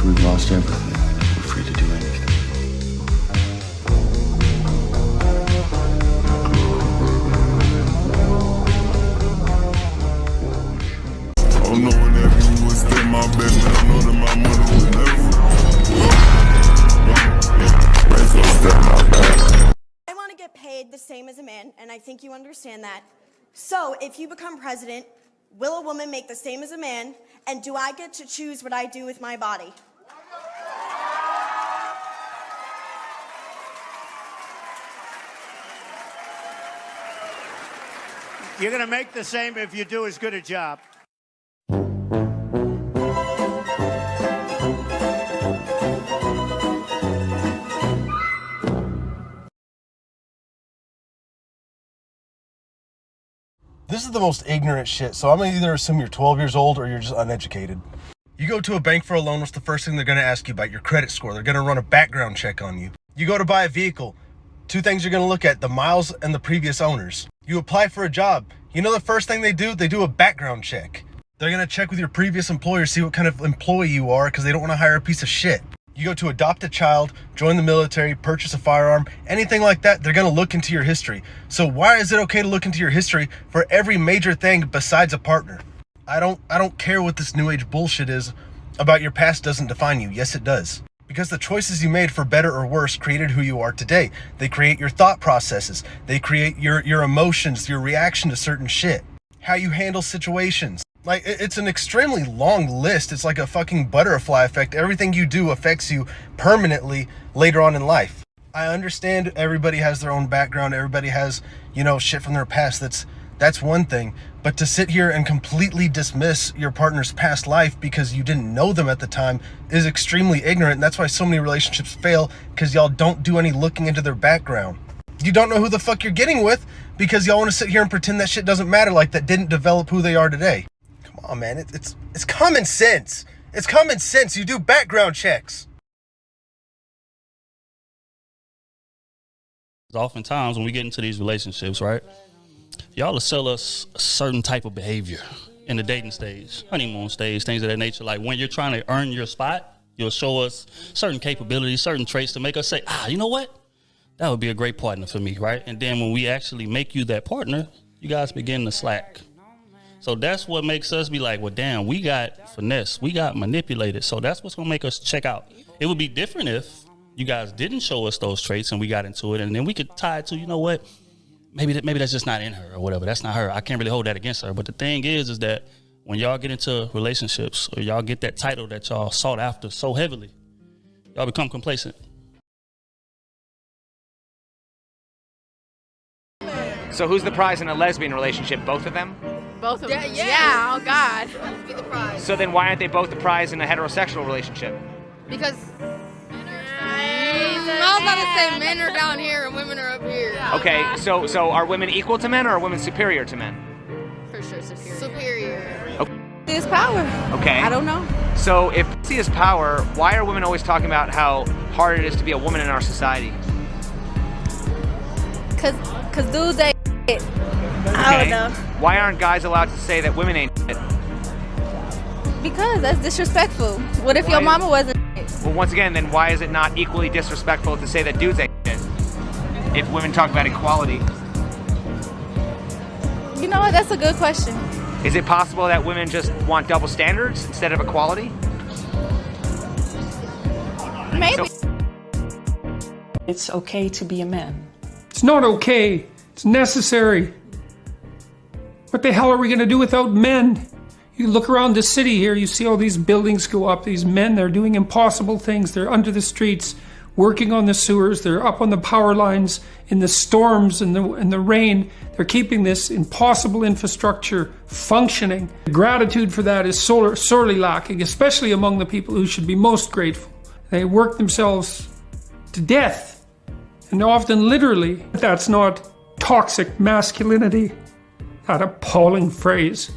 after we've lost everything, we're free to do anything. Oh, no, whenever you would stay my baby, I know that my mother would never. I want to get paid the same as a man, and I think you understand that. So, if you become president, will a woman make the same as a man, and do I get to choose what I do with my body? You're going to make the same if you do as good a job. This is the most ignorant shit, so I'm gonna either assume you're 12 years old or you're just uneducated. You go to a bank for a loan, what's the first thing they're gonna ask you about? Your credit score. They're gonna run a background check on you. You go to buy a vehicle, two things you're gonna look at, the miles and the previous owners. You apply for a job. You know the first thing they do? They do a background check. They're gonna check with your previous employer, see what kind of employee you are, because they don't wanna hire a piece of shit. You go to adopt a child, join the military, purchase a firearm, anything like that, they're gonna look into your history. So why is it okay to look into your history for every major thing besides a partner? I don't care what this new age bullshit is about your past doesn't define you. Yes, it does. Because the choices you made for better or worse created who you are today. They create your thought processes. They create your emotions, your reaction to certain shit. How you handle situations. Like, it's an extremely long list. It's like a fucking butterfly effect. Everything you do affects you permanently later on in life. I understand everybody has their own background. Everybody has, you know, shit from their past. That's one thing. But to sit here and completely dismiss your partner's past life because you didn't know them at the time is extremely ignorant. And that's why so many relationships fail, because y'all don't do any looking into their background. You don't know who the fuck you're getting with because y'all want to sit here and pretend that shit doesn't matter, like that didn't develop who they are today. Oh man, it's common sense. It's common sense. You do background checks. Oftentimes when we get into these relationships, right, y'all will sell us a certain type of behavior in the dating stage, honeymoon stage, things of that nature. Like when you're trying to earn your spot, you'll show us certain capabilities, certain traits to make us say, you know what? That would be a great partner for me, right? And then when we actually make you that partner, you guys begin to slack. So that's what makes us be like, well, damn, we got finesse, we got manipulated. So that's what's gonna make us check out. It would be different if you guys didn't show us those traits and we got into it, and then we could tie it to, you know what, maybe that's just not in her or whatever. That's not her. I can't really hold that against her. But the thing is that when y'all get into relationships or y'all get that title that y'all sought after so heavily, y'all become complacent. So who's the prize in a lesbian relationship? Both of them? Both of them. Yeah, oh God. Be the prize. So then why aren't they both the prize in a heterosexual relationship? Because I was about to say men are down here and women are up here. Okay, so are women equal to men or are women superior to men? For sure superior. Superior. Okay. Is power. Okay. I don't know. So if pussy is power, why are women always talking about how hard it is to be a woman in our society? Cause dudes ain't shit. I don't know. Why aren't guys allowed to say that women ain't shit? Because that's disrespectful. What if your mama wasn't shit? Well, once again, then why is it not equally disrespectful to say that dudes ain't shit? If women talk about equality. You know what? That's a good question. Is it possible that women just want double standards instead of equality? Maybe. It's okay to be a man. It's not okay. It's necessary. What the hell are we going to do without men? You look around the city here, you see all these buildings go up. These men, they're doing impossible things. They're under the streets, working on the sewers. They're up on the power lines in the storms and the rain. They're keeping this impossible infrastructure functioning. The gratitude for that is sorely lacking, especially among the people who should be most grateful. They work themselves to death, and often literally. That's not toxic masculinity, that appalling phrase.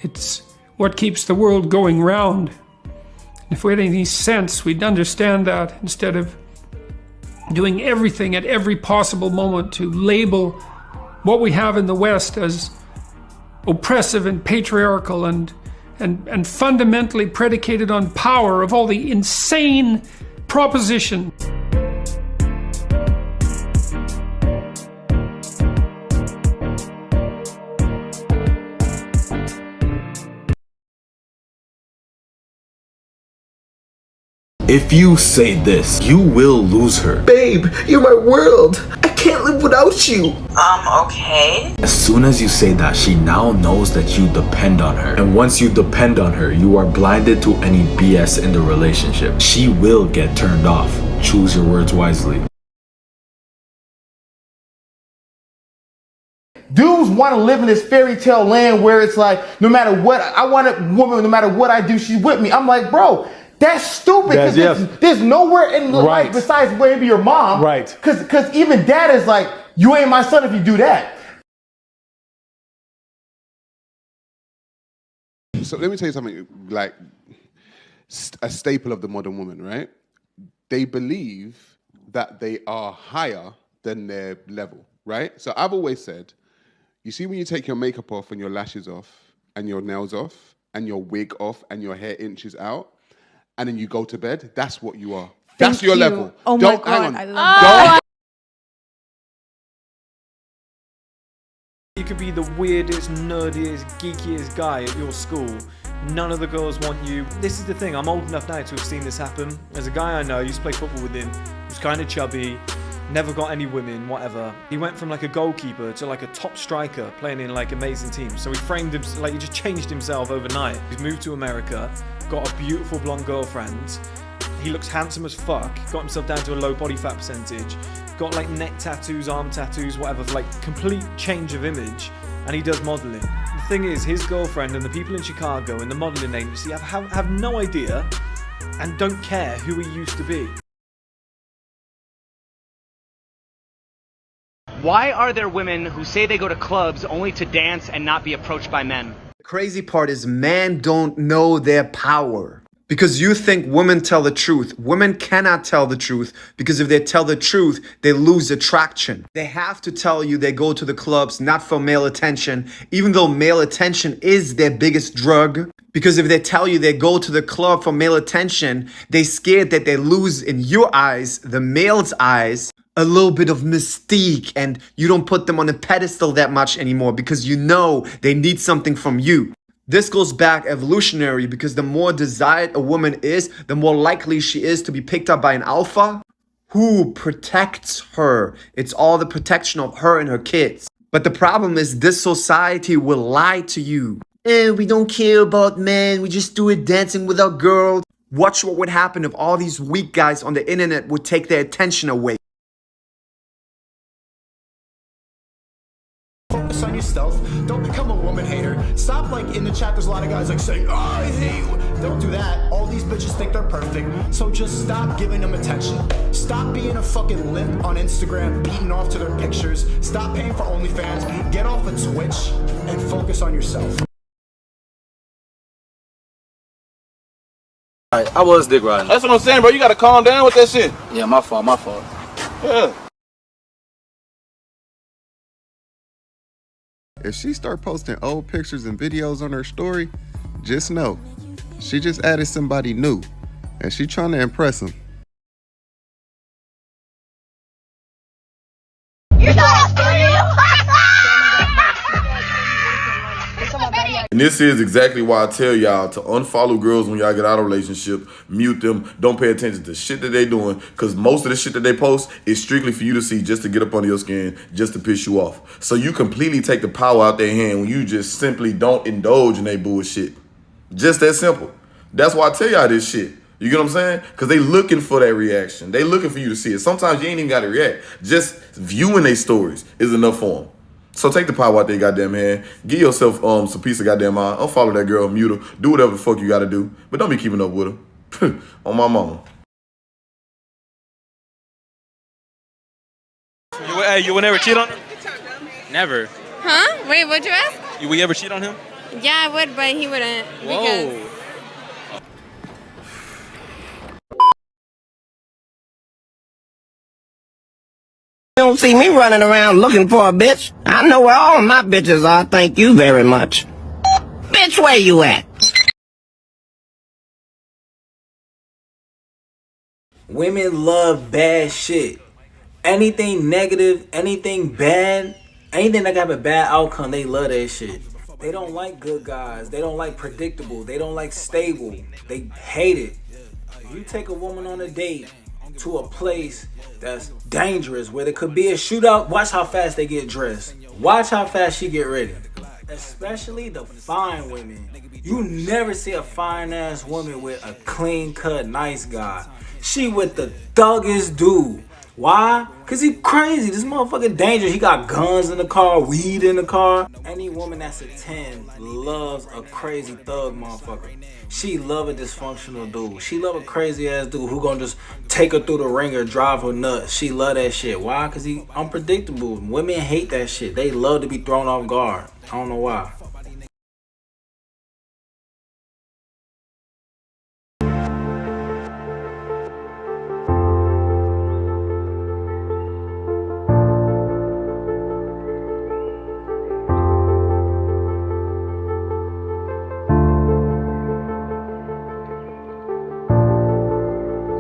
It's what keeps the world going round. If we had any sense, we'd understand that instead of doing everything at every possible moment to label what we have in the West as oppressive and patriarchal and and fundamentally predicated on power of all the insane proposition. If you say this, you will lose her. Babe, you're my world. I can't live without you. Okay. As soon as you say that, she now knows that you depend on her. And once you depend on her, you are blinded to any BS in the relationship. She will get turned off. Choose your words wisely. Dudes want to live in this fairy tale land where it's like, no matter what, I want a woman, no matter what I do, she's with me. I'm like, bro, that's stupid. There's nowhere in life besides maybe your mom. Right. Because even dad is like, you ain't my son if you do that. So let me tell you something, like a staple of the modern woman, right? They believe that they are higher than their level, right? So I've always said, you see when you take your makeup off and your lashes off and your nails off and your wig off and your hair inches out, and then you go to bed, that's what you are. That's your level. Oh my God, hang on. I love that. You could be the weirdest, nerdiest, geekiest guy at your school. None of the girls want you. This is the thing, I'm old enough now to have seen this happen. There's a guy I know, I used to play football with him. He was kind of chubby, never got any women, whatever. He went from like a goalkeeper to like a top striker, playing in like amazing teams. So he framed him, like he just changed himself overnight. He's moved to America, got a beautiful blonde girlfriend. He looks handsome as fuck, got himself down to a low body fat percentage, got like neck tattoos, arm tattoos, whatever, like complete change of image, and he does modeling. The thing is, his girlfriend and the people in Chicago and the modeling agency have no idea and don't care who he used to be. Why are there women who say they go to clubs only to dance and not be approached by men? The crazy part is men don't know their power. Because you think women tell the truth. Women cannot tell the truth because if they tell the truth, they lose attraction. They have to tell you they go to the clubs not for male attention, even though male attention is their biggest drug. Because if they tell you they go to the club for male attention, they scared that they lose in your eyes, the male's eyes, a little bit of mystique, and you don't put them on a pedestal that much anymore because you know they need something from you. This goes back evolutionary because the more desired a woman is, the more likely she is to be picked up by an alpha who protects her. It's all the protection of her and her kids. But the problem is this society will lie to you. We don't care about men, we just do it dancing with our girls. Watch what would happen if all these weak guys on the internet would take their attention away. Focus on yourself. Don't become a woman hater. Stop like in the chat there's a lot of guys like saying, oh, I hate you. Don't do that. All these bitches think they're perfect. So just stop giving them attention. Stop being a fucking limp on Instagram, beating off to their pictures. Stop paying for OnlyFans. Get off of Twitch and focus on yourself. Alright, I was dick riding. That's what I'm saying, bro. You gotta calm down with that shit. Yeah, my fault. Yeah. If she start posting old pictures and videos on her story, just know she just added somebody new and she trying to impress him. You thought I And this is exactly why I tell y'all to unfollow girls when y'all get out of a relationship, mute them, don't pay attention to shit that they doing, because most of the shit that they post is strictly for you to see, just to get up under your skin, just to piss you off. So you completely take the power out their hand when you just simply don't indulge in their bullshit. Just that simple. That's why I tell y'all this shit. You get what I'm saying? Because they looking for that reaction. They looking for you to see it. Sometimes you ain't even got to react. Just viewing their stories is enough for them. So take the power out their goddamn hand. Give yourself some piece of goddamn mind. Unfollow that girl, mute her. Do whatever the fuck you got to do. But don't be keeping up with her. On my mama. You would never cheat on him? Never. Huh? Wait, what'd you ask? Would you ever cheat on him? Yeah, I would, but he wouldn't. Whoa. Because You don't see me running around looking for a bitch. I know where all my bitches are, thank you very much. Bitch, where you at? Women love bad shit. Anything negative, anything bad, anything that got a bad outcome, they love that shit. They don't like good guys. They don't like predictable. They don't like stable. They hate it. If you take a woman on a date to a place that's dangerous, where there could be a shootout, watch how fast they get dressed. Watch how fast she get ready. Especially the fine women. You never see a fine ass woman with a clean cut nice guy. She with the thuggest dude. Why? Cause he crazy. This motherfucker dangerous. He got guns in the car, weed in the car. Any woman that's a 10 loves a crazy thug motherfucker. She love a dysfunctional dude. She love a crazy ass dude who gonna just take her through the ringer, drive her nuts. She love that shit. Why? Cause he unpredictable. Women hate that shit. They love to be thrown off guard. I don't know why.